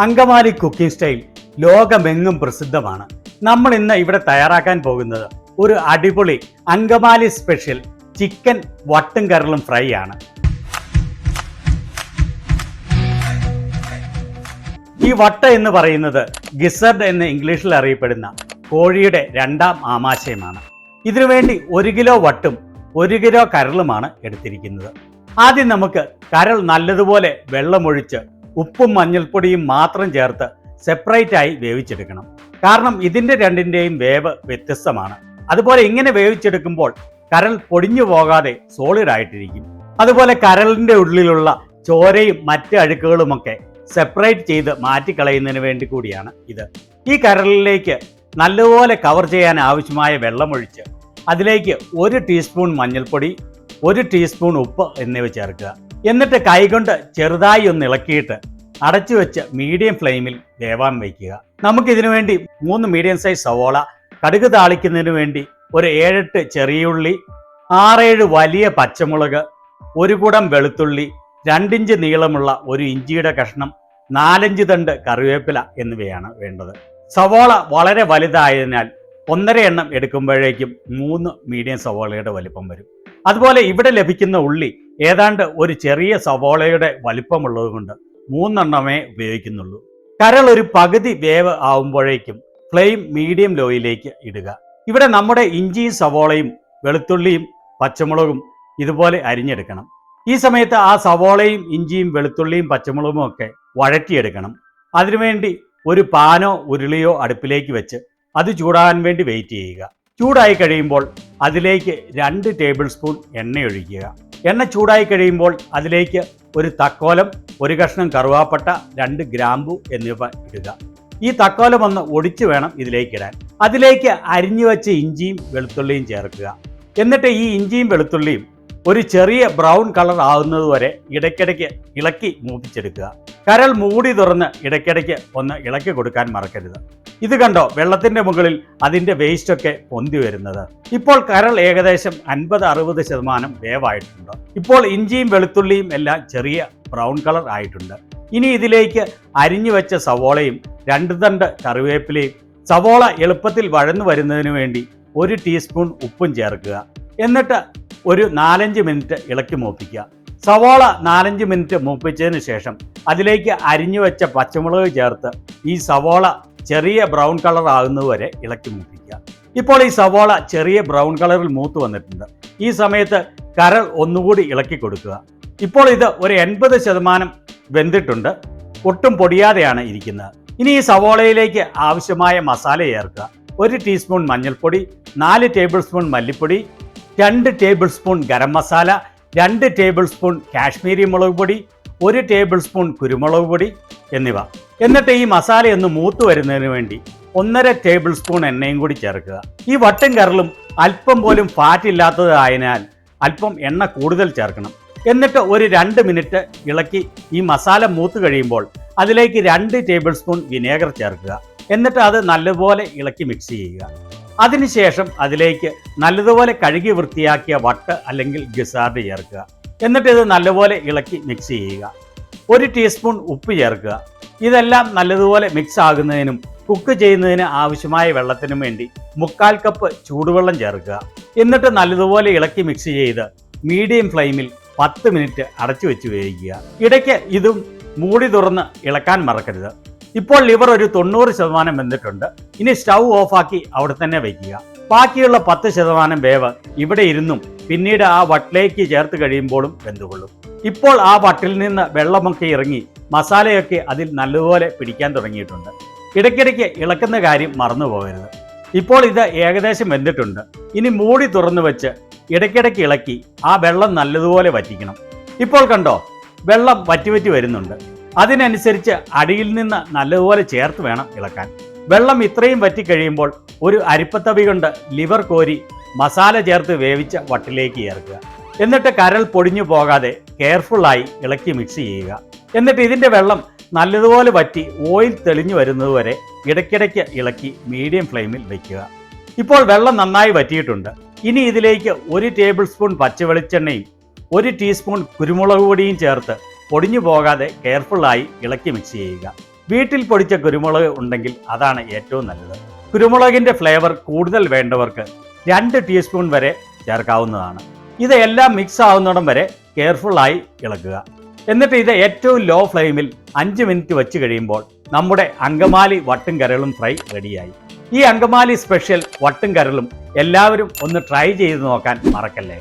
Angamaly cooking style ലോകമെങ്ങും പ്രസിദ്ധമാണ്. നമ്മൾ ഇന്ന് ഇവിടെ തയ്യാറാക്കാൻ പോകുന്നത് ഒരു അടിപൊളി അങ്കമാലി സ്പെഷ്യൽ ചിക്കൻ വട്ടും കരളും ഫ്രൈ ആണ്. ഈ വട്ട എന്ന് പറയുന്നത് ഗിസർഡ് എന്ന് ഇംഗ്ലീഷിൽ അറിയപ്പെടുന്ന കോഴിയുടെ രണ്ടാം ആമാശയമാണ്. ഇതിനുവേണ്ടി 1 കിലോ വട്ടും 1 കിലോ കരളുമാണ് എടുത്തിരിക്കുന്നത്. ആദ്യം നമുക്ക് കരൾ നല്ലതുപോലെ വെള്ളമൊഴിച്ച് ഉപ്പും മഞ്ഞൾപ്പൊടിയും മാത്രം ചേർത്ത് സെപ്പറേറ്റ് ആയി വേവിച്ചെടുക്കണം. കാരണം ഇതിൻ്റെ രണ്ടിൻ്റെയും വേവ് വ്യത്യസ്തമാണ്. അതുപോലെ ഇങ്ങനെ വേവിച്ചെടുക്കുമ്പോൾ കരൾ പൊടിഞ്ഞു പോകാതെ സോളിഡ് ആയിട്ടിരിക്കും. അതുപോലെ കരളിൻ്റെ ഉള്ളിലുള്ള ചോരയും മറ്റ് അഴുക്കുകളുമൊക്കെ സെപ്പറേറ്റ് ചെയ്ത് മാറ്റിക്കളയുന്നതിന് വേണ്ടി കൂടിയാണ് ഇത്. ഈ കരളിലേക്ക് നല്ലപോലെ കവർ ചെയ്യാൻ ആവശ്യമായ വെള്ളമൊഴിച്ച് അതിലേക്ക് 1 ടീസ്പൂൺ മഞ്ഞൾപ്പൊടി, 1 ടീസ്പൂൺ ഉപ്പ് എന്നിവ ചേർക്കുക. എന്നിട്ട് കൈകൊണ്ട് ചെറുതായി ഒന്ന് ഇളക്കിയിട്ട് അടച്ചു വെച്ച് മീഡിയം ഫ്ലെയിമിൽ വേവാൻ വയ്ക്കുക. നമുക്കിതിനു വേണ്ടി 3 മീഡിയം സൈസ് സവോള, കടുക് താളിക്കുന്നതിന് വേണ്ടി ഒരു 7-8 ചെറിയുള്ളി, 6-7 വലിയ പച്ചമുളക്, 1 കുടം വെളുത്തുള്ളി, 2 ഇഞ്ച് നീളമുള്ള ഒരു ഇഞ്ചിയുടെ കഷ്ണം, 4-5 തണ്ട് കറിവേപ്പില എന്നിവയാണ് വേണ്ടത്. സവോള വളരെ വലുതായതിനാൽ 1.5 എണ്ണം എടുക്കുമ്പോഴേക്കും 3 മീഡിയം സവോളയുടെ വലിപ്പം വരും. അതുപോലെ ഇവിടെ ലഭിക്കുന്ന ഉള്ളി ഏതാണ്ട് ഒരു ചെറിയ സവോളയുടെ വലിപ്പമുള്ളത് കൊണ്ട് 3 എണ്ണമേ ഉപയോഗിക്കുന്നുള്ളൂ. കരൾ ഒരു പകുതി വേവ് ആവുമ്പോഴേക്കും ഫ്ലെയിം മീഡിയം ലോയിലേക്ക് ഇടുക. ഇവിടെ നമ്മുടെ ഇഞ്ചിയും സവോളയും വെളുത്തുള്ളിയും പച്ചമുളകും ഇതുപോലെ അരിഞ്ഞെടുക്കണം. ഈ സമയത്ത് ആ സവോളയും ഇഞ്ചിയും വെളുത്തുള്ളിയും പച്ചമുളകും ഒക്കെ വഴറ്റിയെടുക്കണം. അതിനുവേണ്ടി ഒരു പാനോ ഉരുളിയോ അടുപ്പിലേക്ക് വെച്ച് അത് ചൂടാകാൻ വേണ്ടി വെയിറ്റ് ചെയ്യുക. ചൂടായി കഴിയുമ്പോൾ അതിലേക്ക് 2 ടേബിൾ സ്പൂൺ എണ്ണ ഒഴിക്കുക. എണ്ണ ചൂടായി കഴിയുമ്പോൾ അതിലേക്ക് ഒരു തക്കോലം, 1 കഷ്ണം കറുവാപ്പട്ട, 2 ഗ്രാമ്പു എന്നിവ ഇടുക. ഈ തക്കോലം ഒന്ന് ഒടിച്ചു വേണം ഇതിലേക്ക് ഇടാൻ. അതിലേക്ക് അരിഞ്ഞു വെച്ച ഇഞ്ചിയും വെളുത്തുള്ളിയും ചേർക്കുക. എന്നിട്ട് ഈ ഇഞ്ചിയും വെളുത്തുള്ളിയും ഒരു ചെറിയ ബ്രൗൺ കളർ ആകുന്നതുവരെ ഇടയ്ക്കിടയ്ക്ക് ഇളക്കി മൂപ്പിച്ചെടുക്കുക. കരൾ മൂടി തുറന്ന് ഇടയ്ക്കിടയ്ക്ക് ഒന്ന് ഇളക്കി കൊടുക്കാൻ മറക്കരുത്. ഇത് കണ്ടോ, വെള്ളത്തിൻ്റെ മുകളിൽ അതിൻ്റെ വേസ്റ്റൊക്കെ പൊന്തി വരുന്നത്. ഇപ്പോൾ കരൾ ഏകദേശം 50-60% വേവായിട്ടുണ്ട്. ഇപ്പോൾ ഇഞ്ചിയും വെളുത്തുള്ളിയും എല്ലാം ചെറിയ ബ്രൗൺ കളർ ആയിട്ടുണ്ട്. ഇനി ഇതിലേക്ക് അരിഞ്ഞു വെച്ച സവോളയും 2 തണ്ട് കറിവേപ്പിലയും, സവോള എളുപ്പത്തിൽ വഴന്നു വരുന്നതിന് വേണ്ടി 1 ടീസ്പൂൺ ഉപ്പും ചേർക്കുക. എന്നിട്ട് ഒരു 4-5 മിനിറ്റ് ഇളക്കി മൂപ്പിക്കുക. സവോള 4-5 മിനിറ്റ് മൂപ്പിച്ചതിന് ശേഷം അതിലേക്ക് അരിഞ്ഞു വെച്ച പച്ചമുളക് ചേർത്ത് ഈ സവോള ചെറിയ ബ്രൗൺ കളർ ആകുന്നതുവരെ ഇളക്കി മൂപ്പിക്കുക. ഇപ്പോൾ ഈ സവോള ചെറിയ ബ്രൗൺ കളറിൽ മൂത്ത് വന്നിട്ടുണ്ട്. ഈ സമയത്ത് കരൾ ഒന്നുകൂടി ഇളക്കി കൊടുക്കുക. ഇപ്പോൾ ഇത് ഒരു 80% വെന്തിട്ടുണ്ട്. ഒട്ടും പൊടിയാതെയാണ് ഇരിക്കുന്നത്. ഇനി ഈ സവോളയിലേക്ക് ആവശ്യമായ മസാല ചേർക്കുക. 1 ടീസ്പൂൺ മഞ്ഞൾപ്പൊടി, 4 ടേബിൾ സ്പൂൺ മല്ലിപ്പൊടി, 2 table spoon garam masala, 2 table spoon Kashmiri മുളക് പൊടി, 1 ടേബിൾ സ്പൂൺ കുരുമുളക് പൊടി എന്നിവ. എന്നിട്ട് ഈ മസാലയൊന്ന് മൂത്ത് വരുന്നതിന് വേണ്ടി 1.5 ടേബിൾ സ്പൂൺ എണ്ണയും കൂടി ചേർക്കുക. ഈ വട്ടും കരളും അല്പം പോലും ഫാറ്റ് ഇല്ലാത്തതായതിനാൽ അല്പം എണ്ണ കൂടുതൽ ചേർക്കണം. എന്നിട്ട് ഒരു 2 മിനിറ്റ് ഇളക്കി ഈ മസാല മൂത്ത് കഴിയുമ്പോൾ അതിലേക്ക് 2 ടേബിൾ സ്പൂൺ വിനേഗർ ചേർക്കുക. എന്നിട്ട് അത് നല്ലപോലെ ഇളക്കി മിക്സ് ചെയ്യുക. അതിനുശേഷം അതിലേക്ക് നല്ലതുപോലെ കഴുകി വൃത്തിയാക്കിയ വട്ട് അല്ലെങ്കിൽ ഗിസാർഡ് ചേർക്കുക. എന്നിട്ട് ഇത് നല്ലപോലെ ഇളക്കി മിക്സ് ചെയ്യുക. 1 ടീസ്പൂൺ ഉപ്പ് ചേർക്കുക. ഇതെല്ലാം നല്ലതുപോലെ മിക്സ് ആകുന്നതിനും കുക്ക് ചെയ്യുന്നതിന് ആവശ്യമായ വെള്ളത്തിനും വേണ്ടി 1/4 കപ്പ് ചൂടുവെള്ളം ചേർക്കുക. എന്നിട്ട് നല്ലതുപോലെ ഇളക്കി മിക്സ് ചെയ്ത് മീഡിയം ഫ്ലെയിമിൽ 10 മിനിറ്റ് അടച്ചു വെച്ച് വേവിക്കുക. ഇടയ്ക്ക് ഇതും മൂടി തുറന്ന് ഇളക്കാൻ മറക്കരുത്. ഇപ്പോൾ ലിവർ ഒരു 90% വെന്തിട്ടുണ്ട്. ഇനി സ്റ്റൗ ഓഫാക്കി അവിടെ തന്നെ വയ്ക്കുക. ബാക്കിയുള്ള 10% വേവ് ഇവിടെ ഇരുന്നും പിന്നീട് ആ വട്ടിലേക്ക് ചേർത്ത് കഴിയുമ്പോഴും വെന്തുകൊള്ളും. ഇപ്പോൾ ആ വട്ടിൽ നിന്ന് വെള്ളമൊക്കെ ഇറങ്ങി മസാലയൊക്കെ അതിൽ നല്ലതുപോലെ പിടിക്കാൻ തുടങ്ങിയിട്ടുണ്ട്. ഇടയ്ക്കിടയ്ക്ക് ഇളക്കുന്ന കാര്യം മറന്നു പോകരുത്. ഇപ്പോൾ ഇത് ഏകദേശം വെന്തിട്ടുണ്ട്. ഇനി മൂടി തുറന്നു വെച്ച് ഇടയ്ക്കിടയ്ക്ക് ഇളക്കി ആ വെള്ളം നല്ലതുപോലെ വറ്റിക്കണം. ഇപ്പോൾ കണ്ടോ, വെള്ളം വറ്റി വരുന്നുണ്ട്. അതിനനുസരിച്ച് അടിയിൽ നിന്ന് നല്ലതുപോലെ ചേർത്ത് വേണം ഇളക്കാൻ. വെള്ളം ഇത്രയും വറ്റിക്കഴിയുമ്പോൾ ഒരു അരിപ്പത്തവി കൊണ്ട് ലിവർ കോരി മസാല ചേർത്ത് വേവിച്ച വട്ടിലേക്ക് ചേർക്കുക. എന്നിട്ട് കരൾ പൊടിഞ്ഞു പോകാതെ കെയർഫുള്ളായി ഇളക്കി മിക്സ് ചെയ്യുക. എന്നിട്ട് ഇതിൻ്റെ വെള്ളം നല്ലതുപോലെ വറ്റി ഓയിൽ തെളിഞ്ഞു വരുന്നതുവരെ ഇടയ്ക്കിടയ്ക്ക് ഇളക്കി മീഡിയം ഫ്ലെയിമിൽ വയ്ക്കുക. ഇപ്പോൾ വെള്ളം നന്നായി വറ്റിയിട്ടുണ്ട്. ഇനി ഇതിലേക്ക് 1 ടേബിൾ സ്പൂൺ പച്ചവെളിച്ചെണ്ണയും 1 ടീസ്പൂൺ കുരുമുളക് പൊടിയും ചേർത്ത് പൊടിഞ്ഞു പോകാതെ കെയർഫുള്ളായി ഇളക്കി മിക്സ് ചെയ്യുക. വീട്ടിൽ പൊടിച്ച കുരുമുളക് ഉണ്ടെങ്കിൽ അതാണ് ഏറ്റവും നല്ലത്. കുരുമുളകിൻ്റെ ഫ്ലേവർ കൂടുതൽ വേണ്ടവർക്ക് 2 ടീസ്പൂൺ വരെ ചേർക്കാവുന്നതാണ്. ഇത് എല്ലാം മിക്സ് ആവുന്നിടം വരെ കെയർഫുള്ളായി ഇളക്കുക. എന്നിട്ട് ഇത് ഏറ്റവും ലോ ഫ്ലെയിമിൽ 5 മിനിറ്റ് വെച്ച് കഴിയുമ്പോൾ നമ്മുടെ അങ്കമാലി വട്ടും കരളും ഫ്രൈ റെഡിയായി. ഈ അങ്കമാലി സ്പെഷ്യൽ വട്ടും കരളും എല്ലാവരും ഒന്ന് ട്രൈ ചെയ്ത് നോക്കാൻ മറക്കല്ലേ.